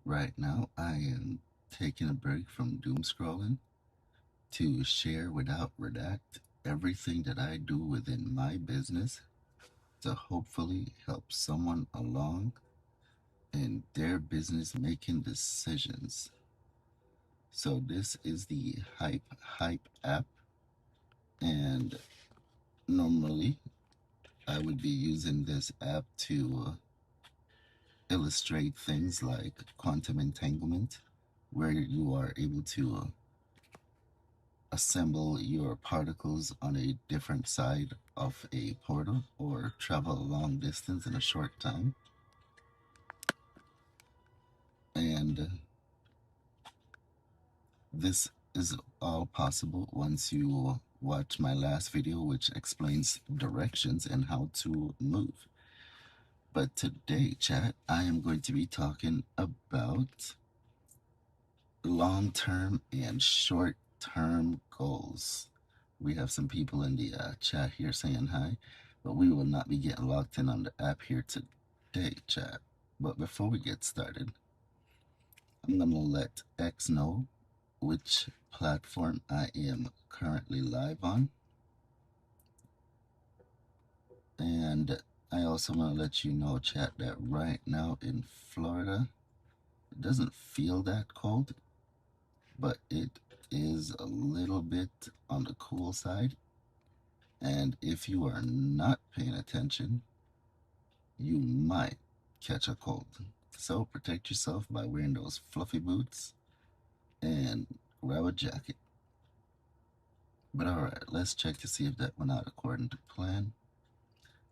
Right now, I am taking a break from doom scrolling to share without redact everything that I do within my business to hopefully help someone along in their business making decisions. So, this is the Hype app, and normally I would be using this app to illustrate things like quantum entanglement, where you are able to assemble your particles on a different side of a portal or travel a long distance in a short time. And this is all possible once you watch my last video, which explains directions and how to move. But today, chat, I am going to be talking about long term and short term goals. We have some people in the chat here saying hi, but we will not be getting locked in on the app here today, chat. But before we get started, I'm going to let X know which platform I am currently live on. And I also want to let you know, chat, that right now in Florida, it doesn't feel that cold, but it is a little bit on the cool side. And if you are not paying attention, you might catch a cold. So protect yourself by wearing those fluffy boots and grab a jacket. But alright, let's check to see if that went out according to plan.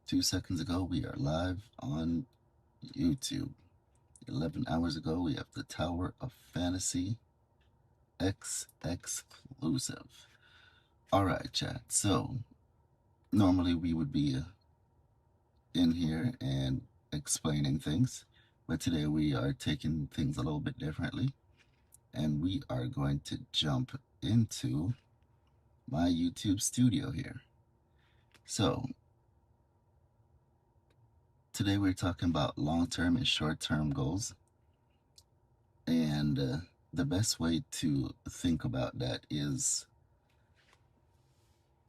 2 seconds ago, we are live on YouTube. 11 hours ago, we have the Tower of Fantasy X exclusive. Alright, chat. So, normally we would be in here and explaining things, but today we are taking things a little bit differently, and we are going to jump into my YouTube studio here. So, today we're talking about long-term and short-term goals, and the best way to think about that is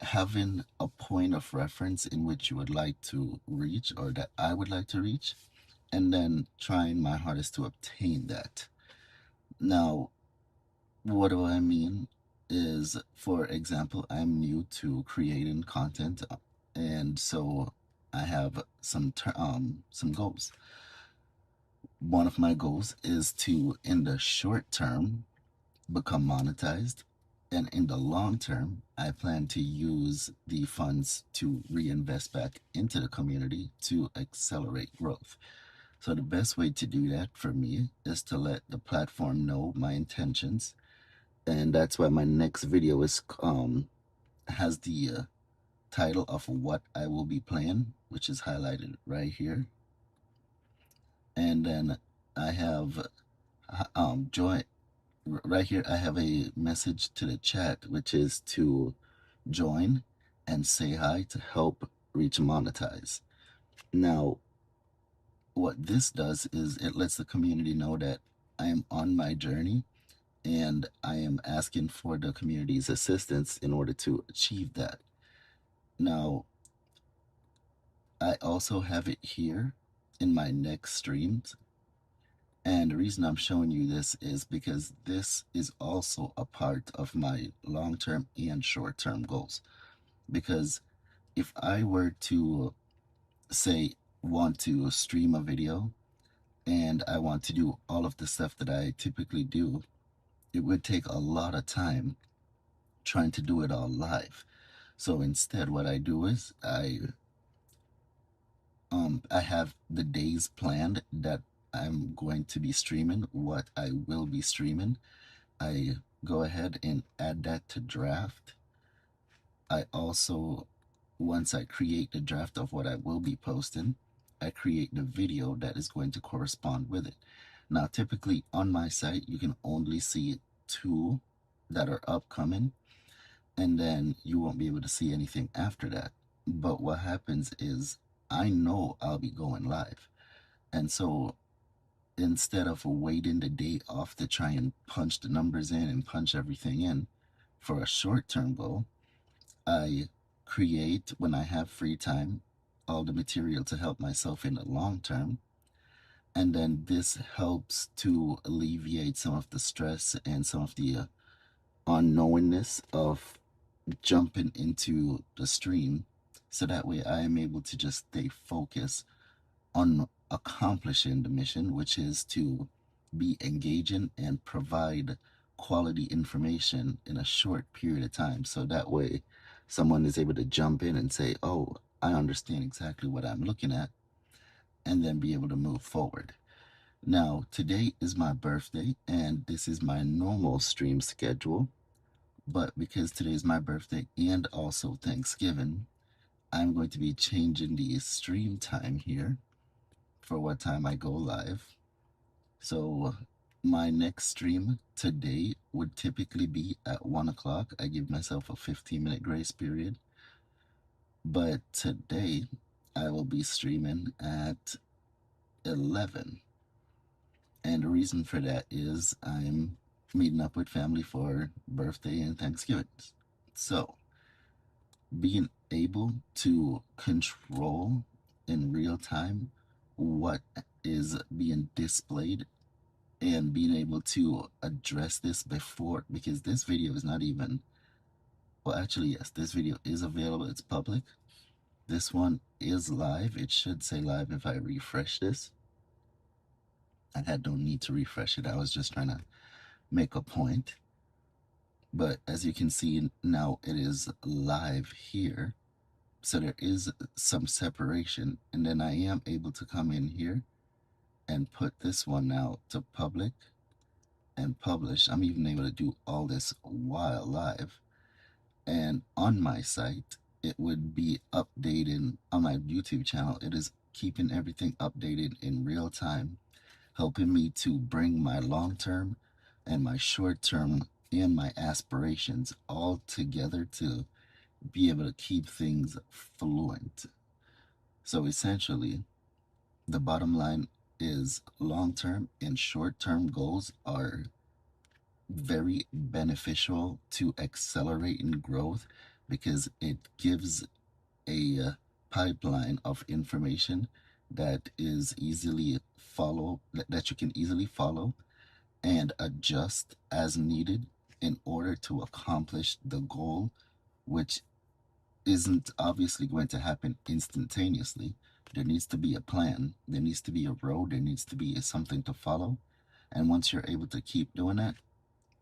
having a point of reference in which you would like to reach, or that I would like to reach, and then trying my hardest to obtain that. Now, what do I mean is, for example, I'm new to creating content, and so I have some goals. One of my goals is to, in the short term, become monetized, and in the long term, I plan to use the funds to reinvest back into the community to accelerate growth. So the best way to do that for me is to let the platform know my intentions, and that's why my next video is has the title of what I will be playing, which is highlighted right here. And then I have join right here. I have a message to the chat, which is to join and say hi to help reach monetize. Now, what this does is it lets the community know that I am on my journey, and I am asking for the community's assistance in order to achieve that. Now, I also have it here in my next streams. And the reason I'm showing you this is because this is also a part of my long-term and short-term goals. Because if I were to, say, want to stream a video and I want to do all of the stuff that I typically do, it would take a lot of time trying to do it all live. So instead, what I do is I have the days planned that I'm going to be streaming, what I will be streaming. I go ahead and add that to draft. I also, once I create the draft of what I will be posting, I create the video that is going to correspond with it. Now, typically on my site, you can only see two that are upcoming, and then you won't be able to see anything after that. But what happens is I know I'll be going live. And so instead of waiting the day off to try and punch the numbers in and punch everything in for a short term goal, I create when I have free time all the material to help myself in the long term. And then this helps to alleviate some of the stress and some of the unknowingness of jumping into the stream. So that way I am able to just stay focused on accomplishing the mission, which is to be engaging and provide quality information in a short period of time. So that way, someone is able to jump in and say, oh, I understand exactly what I'm looking at, and then be able to move forward. Now, today is my birthday, and this is my normal stream schedule. But because today is my birthday and also Thanksgiving, I'm going to be changing the stream time here for what time I go live. So my next stream today would typically be at 1 o'clock. I give myself a 15-minute grace period. But today I will be streaming at 11. And the reason for that is I'm meeting up with family for birthday and Thanksgiving. So being able to control in real time what is being displayed and being able to address this before, because this video is not even, well, actually, yes, this video is available, it's public. This one is live. It should say live if I refresh this. I had no need to refresh it. I was just trying to make a point. But as you can see now, it is live here. So there is some separation. And then I am able to come in here and put this one now to public and publish. I'm even able to do all this while live. And on my site, it would be updating on my YouTube channel. It is keeping everything updated in real time, helping me to bring my long term and my short term and my aspirations all together to be able to keep things fluent. So essentially, the bottom line is long term and short term goals are very beneficial to accelerating growth because it gives a pipeline of information that is easily that you can easily follow and adjust as needed in order to accomplish the goal, which isn't obviously going to happen instantaneously. There needs to be a plan, there needs to be a road, there needs to be something to follow. And once you're able to keep doing that,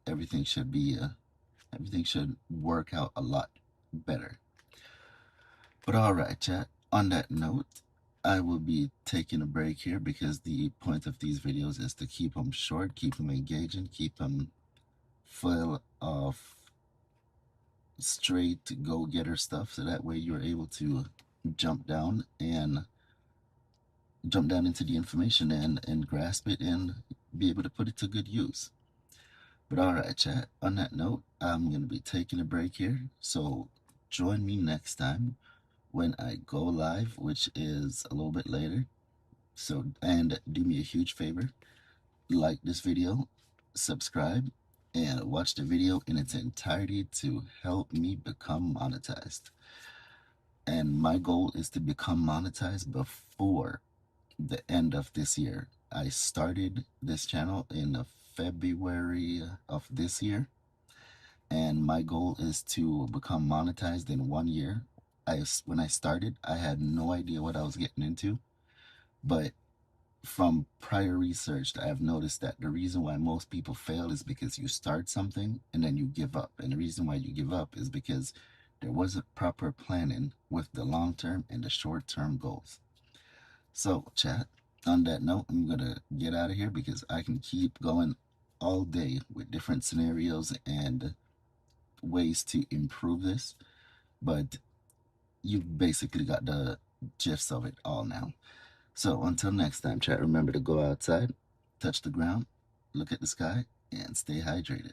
everything should be everything should work out a lot better. But all right, chat. On that note, I will be taking a break here because the point of these videos is to keep them short, keep them engaging, keep them full of straight go-getter stuff, so that way you're able to jump down and jump down into the information and grasp it and be able to put it to good use. But all right, chat. On that note, I'm going to be taking a break here. So join me next time when I go live, which is a little bit later. So, and do me a huge favor, like this video, subscribe, and watch the video in its entirety to help me become monetized. And my goal is to become monetized before the end of this year. I started this channel in February of this year, and my goal is to become monetized in 1 year. When I started, I had no idea what I was getting into, but from prior research, I have noticed that the reason why most people fail is because you start something and then you give up. And the reason why you give up is because there wasn't proper planning with the long term and the short term goals. So, chat, on that note, I'm going to get out of here because I can keep going all day with different scenarios and ways to improve this. But you've basically got the gist of it all now. So until next time, chat, remember to go outside, touch the ground, look at the sky, and stay hydrated.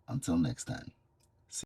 Until next time.